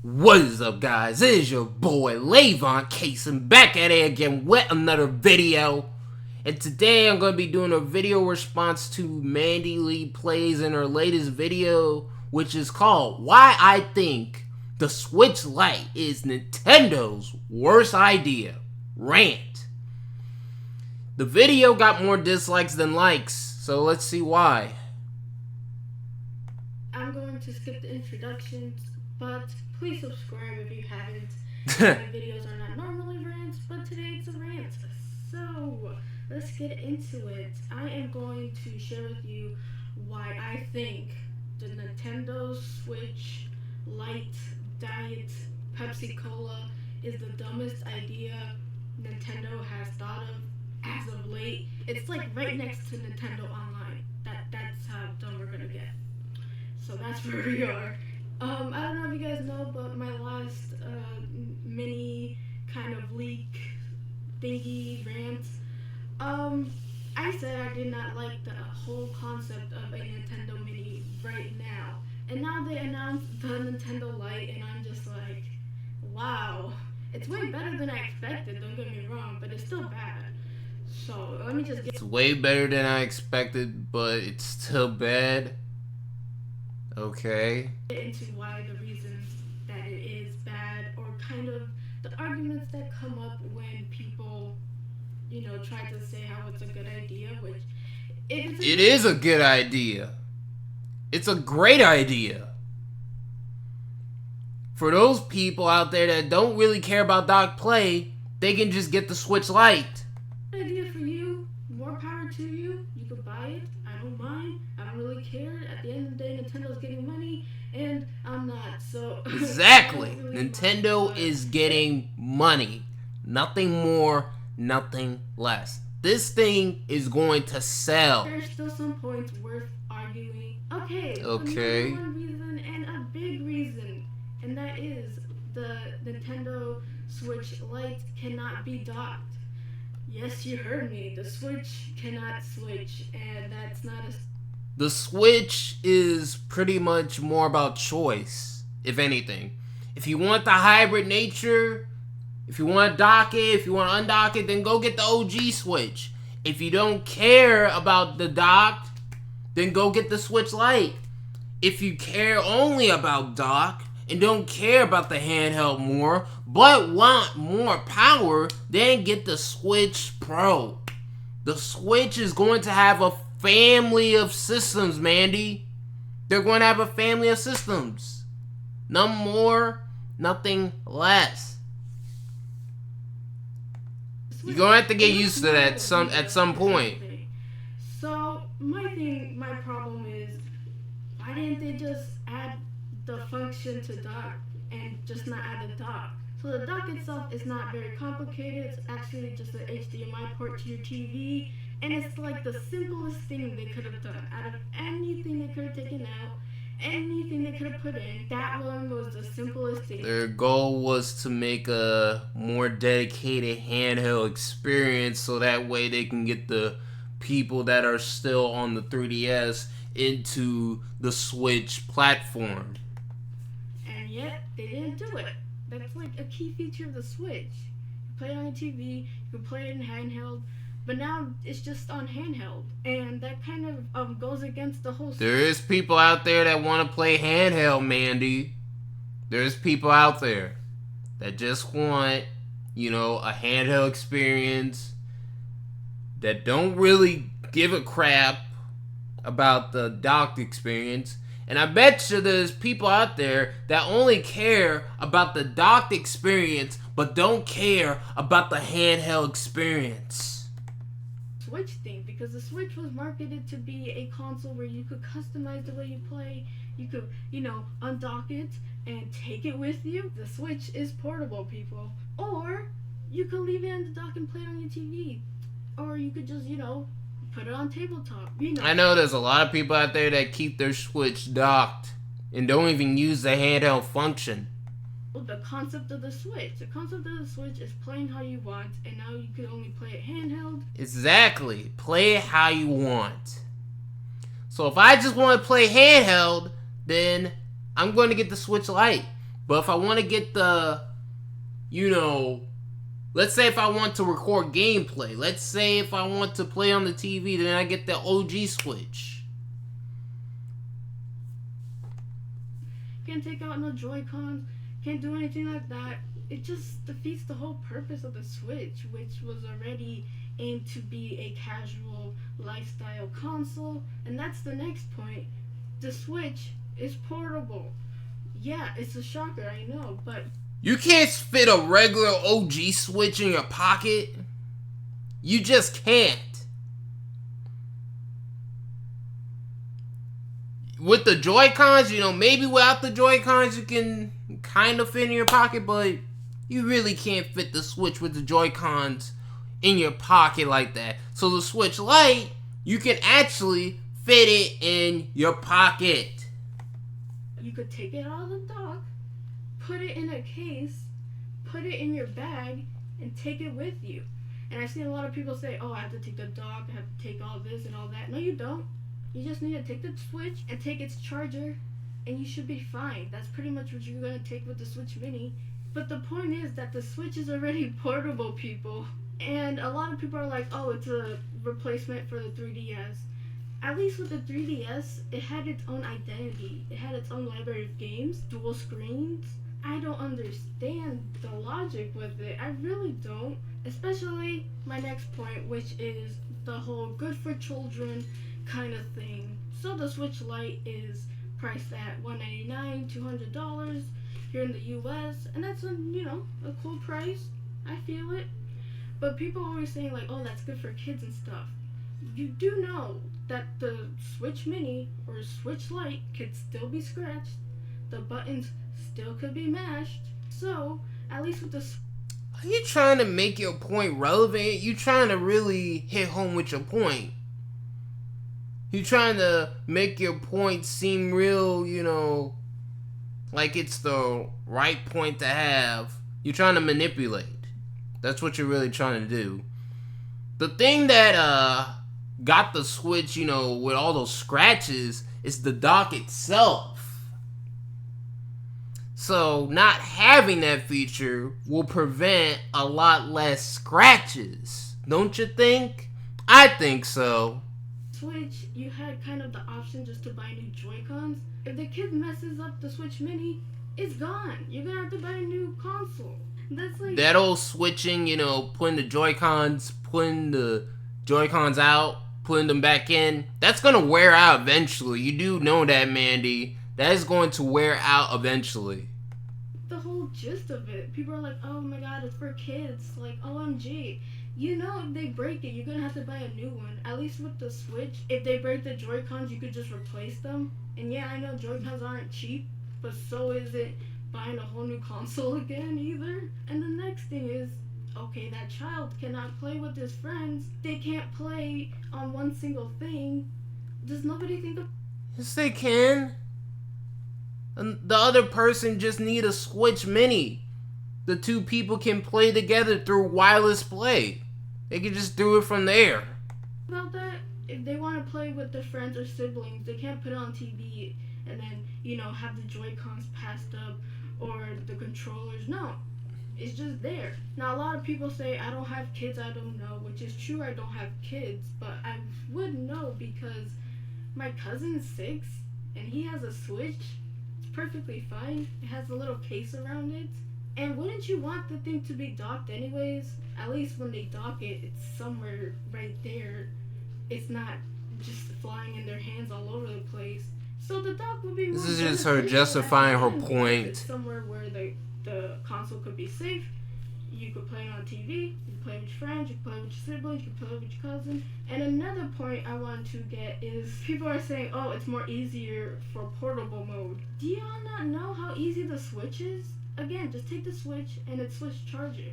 What is up, guys? It is your boy Lavon casing back at it again with another video. And today I'm going to be doing a video response to Mandy Lee Plays in her latest video, which is called Why I Think the Switch Lite is Nintendo's Worst Idea. Rant. The video got more dislikes than likes, so let's see why. I'm going to skip the introductions, but please subscribe if you haven't. My videos are not normally rants, but today it's a rant. So let's get into it. I am going to share with you why I think the Nintendo Switch Lite Diet Pepsi Cola is the dumbest idea Nintendo has thought of as of late. It's like right next to Nintendo Online. That's how dumb we're gonna get. So that's where we are. I don't know if you guys know, but my last mini kind of leak thingy rant, I said I did not like the whole concept of a Nintendo Mini right now. And now they announced the Nintendo Lite, and I'm just like, wow. It's way better than I expected, don't get me wrong, but it's still bad. So let me just get... It's way better than I expected, but it's still bad. Okay. Into why the reasons that it is bad, or kind of the arguments that come up when people, try to say how it's a good idea, which it is a good idea. It's a great idea. For those people out there that don't really care about dock play, they can just get the Switch Lite. Idea for you, more power to you. You could buy it. I don't mind. I don't really care. At the end of the day, Nintendo's getting money, and I'm not. So exactly, Nintendo is getting money. Nothing more, nothing less. This thing is going to sell. There's still some points worth arguing. Okay. One reason, and a big reason, and that is the Nintendo Switch Lite cannot be docked. Yes, you heard me. The Switch cannot switch, and that's not a... The Switch is pretty much more about choice, if anything. If you want the hybrid nature, if you want to dock it, if you want to undock it, then go get the OG Switch. If you don't care about the dock, then go get the Switch Lite. If you care only about dock and don't care about the handheld more, but want more power, then get the Switch Pro. The Switch is going to have a family of systems, Mandy. They're going to have a family of systems. None more, nothing less. You're going to have to get used to that at some point. So, my problem is, why didn't they just add the function to dock and just not add the dock? So the dock itself is not very complicated. It's actually just an HDMI port to your TV, and it's like the simplest thing they could have done. Out of anything they could have taken out, anything they could have put in, that one was the simplest thing. Their goal was to make a more dedicated handheld experience, so that way they can get the people that are still on the 3DS into the Switch platform. And yet, they didn't do it. That's like a key feature of the Switch. You play it on your TV, you can play it in handheld, but now it's just on handheld, and that kind of goes against the whole... There is people out there that want to play handheld, Mandy. There's people out there that just want, a handheld experience, that don't really give a crap about the docked experience. And I bet you there's people out there that only care about the docked experience, but don't care about the handheld experience. Switch thing, because the Switch was marketed to be a console where you could customize the way you play. You could, undock it and take it with you. The Switch is portable, people. Or you could leave it in the dock and play it on your TV. Or you could just, put it on tabletop. I know there's a lot of people out there that keep their Switch docked and don't even use the handheld function. The concept of the Switch. The concept of the Switch is playing how you want, and now you can only play it handheld. Exactly. Play it how you want. So if I just want to play handheld, then I'm going to get the Switch Lite. But if I want to get the, you know, let's say if I want to record gameplay, let's say if I want to play on the TV, then I get the OG Switch. Can't take out no Joy-Cons, can't do anything like that. It just defeats the whole purpose of the Switch, which was already aimed to be a casual lifestyle console. And that's the next point. The Switch is portable. Yeah, it's a shocker, I know, but You can't fit a regular OG Switch in your pocket. You just can't. With the Joy-Cons, maybe without the Joy-Cons you can kind of fit in your pocket, but you really can't fit the Switch with the Joy-Cons in your pocket like that. So the Switch Lite, you can actually fit it in your pocket. you could take it out of the dock, put it in a case, put it in your bag, and take it with you. And I've seen a lot of people say, oh, I have to take the dock, I have to take all this and all that. No, you don't. You just need to take the Switch and take its charger, and you should be fine. That's pretty much what you're going to take with the Switch Mini. But the point is that the Switch is already portable, people. And a lot of people are like, oh, it's a replacement for the 3DS. At least with the 3DS, it had its own identity. It had its own library of games, dual screens. I don't understand the logic with it. I really don't. Especially my next point, which is the whole good for children kind of thing. So the Switch Lite is priced at $199, $200 here in the US, and that's a cool price. I feel it. But people are always saying like, oh, that's good for kids and stuff. You do know that the Switch Mini or Switch Lite could still be scratched. The buttons still could be mashed. So, at least with the... Are you trying to make your point relevant? You trying to really hit home with your point. You trying to make your point seem real, like it's the right point to have. You're trying to manipulate. That's what you're really trying to do. The thing that got the Switch, with all those scratches is the dock itself. So not having that feature will prevent a lot less scratches. Don't you think? I think so. Switch, you had kind of the option just to buy new Joy-Cons. If the kid messes up the Switch Mini, it's gone. You're gonna have to buy a new console. That's like that old switching, putting the Joy-Cons out, putting them back in. That's gonna wear out eventually. You do know that, Mandy. That is going to wear out eventually. The whole gist of it. People are like, oh my god, it's for kids. Like, OMG. If they break it, you're gonna have to buy a new one. At least with the Switch, if they break the Joy-Cons, you could just replace them. And yeah, I know Joy-Cons aren't cheap, but so is it buying a whole new console again either. And the next thing is, okay, that child cannot play with his friends. They can't play on one single thing. Does nobody think of... Yes, they can. And the other person just need a Switch Mini. The two people can play together through wireless play. They can just do it from there. About that, if they want to play with their friends or siblings, they can't put it on TV and then, have the Joy-Cons passed up or the controllers. No, it's just there. Now, a lot of people say, I don't have kids, I don't know, which is true, I don't have kids, but I would know because my cousin's 6 and he has a Switch. It's perfectly fine. It has a little case around it. And wouldn't you want the thing to be docked anyways? At least when they dock it, it's somewhere right there. It's not just flying in their hands all over the place. So the dock would be more... This is just her justifying her point. It's somewhere where the console could be safe. You could play it on TV. You could play with your friends. You could play with your siblings. You could play with your cousin. And another point I want to get is people are saying, oh, it's more easier for portable mode. Do y'all not know how easy the Switch is? Again, just take the Switch and its Switch charger.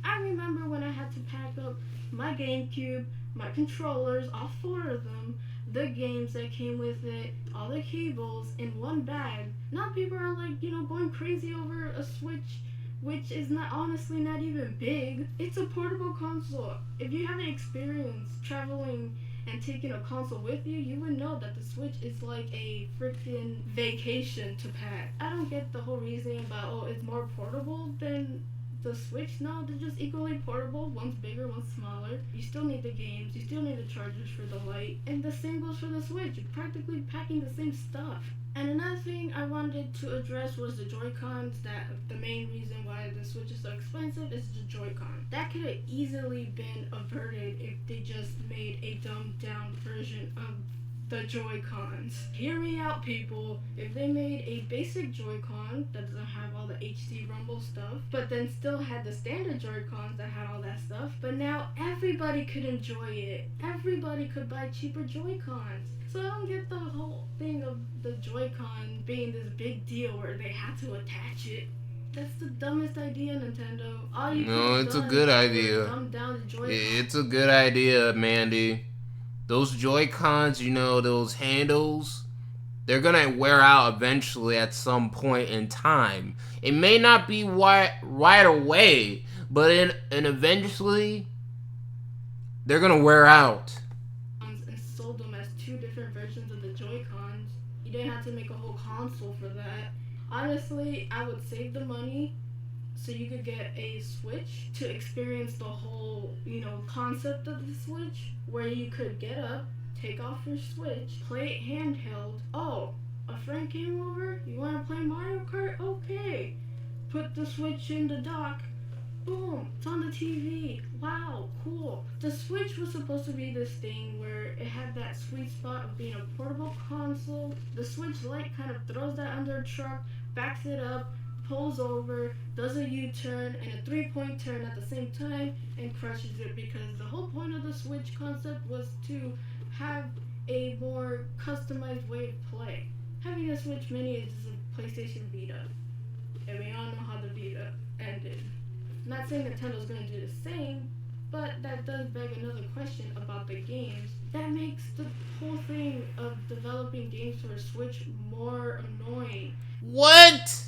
I remember when I had to pack up my GameCube, my controllers, all 4 of them, the games that came with it, all the cables in one bag. Now people are like, going crazy over a Switch, which is honestly not even big. It's a portable console. If you haven't experienced traveling and taking a console with you, you would know that the Switch is like a freaking vacation to pack. I don't get the whole reasoning about, oh, it's more portable than the Switch. No, they're just equally portable. One's bigger, one's smaller. You still need the games, you still need the chargers for the Lite, and the same goes for the Switch. You're practically packing the same stuff. And another thing I wanted to address was the Joy-Cons. That the main reason why the Switch is so expensive is the Joy-Con. That could have easily been averted if they just made a dumbed down version of the Joy-Cons. Hear me out, people. If they made a basic Joy-Con that doesn't have all the HD rumble stuff, but then still had the standard Joy-Cons that had all that stuff, but now everybody could enjoy it. Everybody could buy cheaper Joy-Cons. So I don't get the whole thing of the Joy-Con being this big deal where they had to attach it. That's the dumbest idea, Nintendo. All you No, it's a good idea. Dumb down the Joy-Con. It's a good idea, Mandy. Those Joy-Cons, those handles, they're gonna wear out eventually at some point in time. It may not be right away, but and eventually, they're gonna wear out. And sold them as two different versions of the Joy-Cons. You didn't have to make a whole console for that. Honestly, I would save the money so you could get a Switch to experience the whole, concept of the Switch, where you could get up, take off your Switch, play it handheld. Oh, a friend came over? You want to play Mario Kart? Okay. Put the Switch in the dock. Boom, it's on the TV. Wow, cool. The Switch was supposed to be this thing where it had that sweet spot of being a portable console. The Switch Lite kind of throws that under a truck, backs it up, pulls over, does a U-turn and a 3-point turn at the same time, and crushes it, because the whole point of the Switch concept was to have a more customized way of play. Having a Switch Mini is just a PlayStation Vita, and we all know how the Vita ended. I'm not saying Nintendo's going to do the same, but that does beg another question about the games. That makes the whole thing of developing games for a Switch more annoying. What?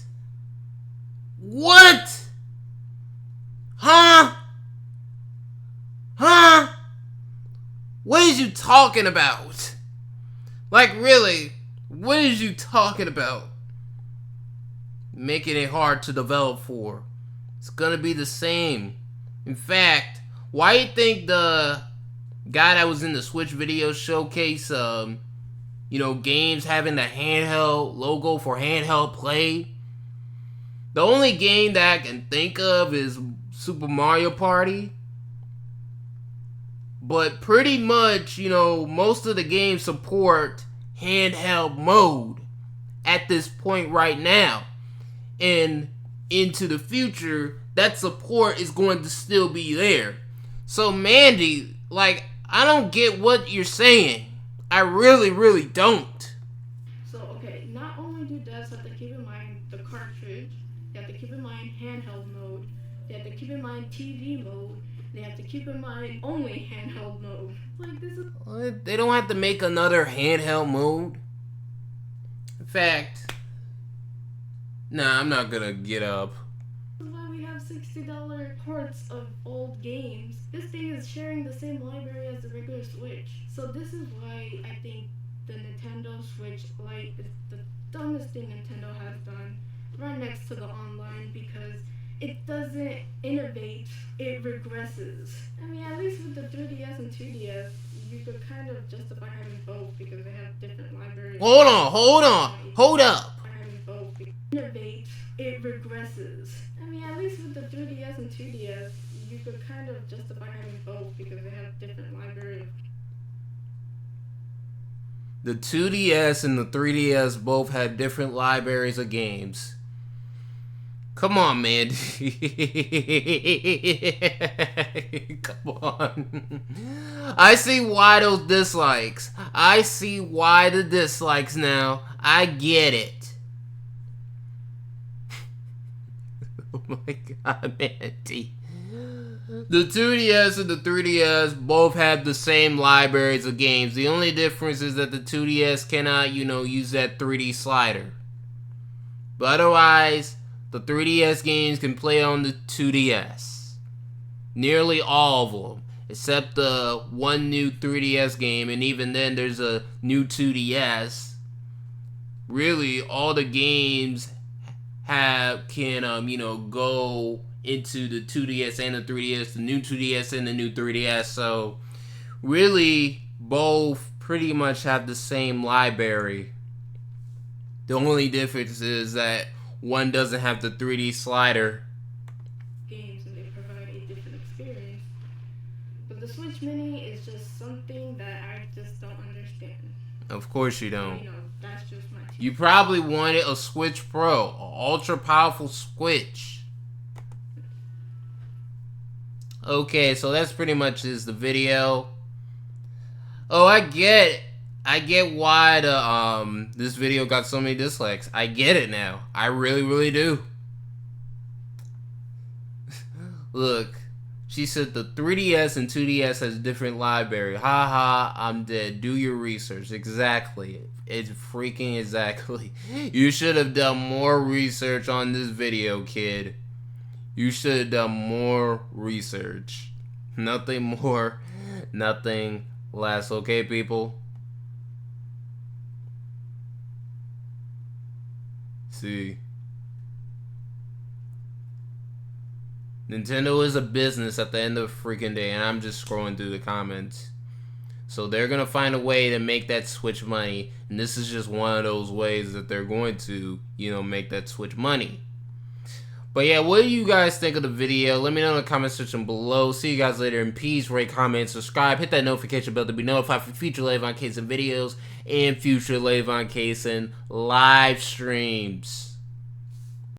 What? Huh? What is you talking about? Like, really? What is you talking about? Making it hard to develop for. It's gonna be the same. In fact, why you think the guy that was in the Switch video showcase, games having the handheld logo for handheld play? The only game that I can think of is Super Mario Party. But pretty much, most of the games support handheld mode at this point right now. And into the future, that support is going to still be there. So, Mandy, I don't get what you're saying. I really, really don't. So, okay, not only do devs have to keep in mind the cartridge, they have to keep in mind handheld mode, they have to keep in mind TV mode, they have to keep in mind only handheld mode. This is... What? They don't have to make another handheld mode. In fact, nah, I'm not gonna get up. This is why we have $60 ports of old games. This thing is sharing the same library as the regular Switch. So this is why I think the Nintendo Switch Lite is the dumbest thing Nintendo has done, right next to the online, because it doesn't innovate, it regresses. I mean, at least with the 3DS and 2DS, you could kind of justify having both because they have different libraries. Hold up. Innovate, it regresses. I mean, at least with the 3DS and 2DS, you could kind of justify having both because they have different libraries. The 2DS and the 3DS both had different libraries of games. Come on, man. Come on. I see why those dislikes. I see why the dislikes now. I get it. Oh my god, Mandy. The 2DS and the 3DS both have the same libraries of games. The only difference is that the 2DS cannot, use that 3D slider. But otherwise, the 3DS games can play on the 2DS. Nearly all of them. except the one new 3DS game, and even then there's a new 2DS. Really, all the games can go into the 2DS and the 3DS, the new 2DS and the new 3DS. So really, both pretty much have the same library. The only difference is that one doesn't have the 3D slider. Games and they provide a different experience. But the Switch Mini is just something that I just don't understand. Of course you don't. You know, that's just my take. You probably wanted a Switch Pro, an ultra powerful Switch. Okay, so that's pretty much is the video. Oh, I get why this video got so many dislikes. I get it now. I really, really do. Look, she said the 3DS and 2DS has different library. Ha ha, I'm dead. Do your research. Exactly. It's freaking exactly. You should have done more research on this video, kid. You should have done more research. Nothing more, nothing less. Okay, people? See. Nintendo is a business at the end of the freaking day, and I'm just scrolling through the comments. So they're going to find a way to make that Switch money, and this is just one of those ways that they're going to, make that Switch money. But yeah, what do you guys think of the video? Let me know in the comment section below. See you guys later, and peace. Rate, comment, subscribe. Hit that notification bell to be notified for future Lavon Casing videos and future Lavon Casing live streams.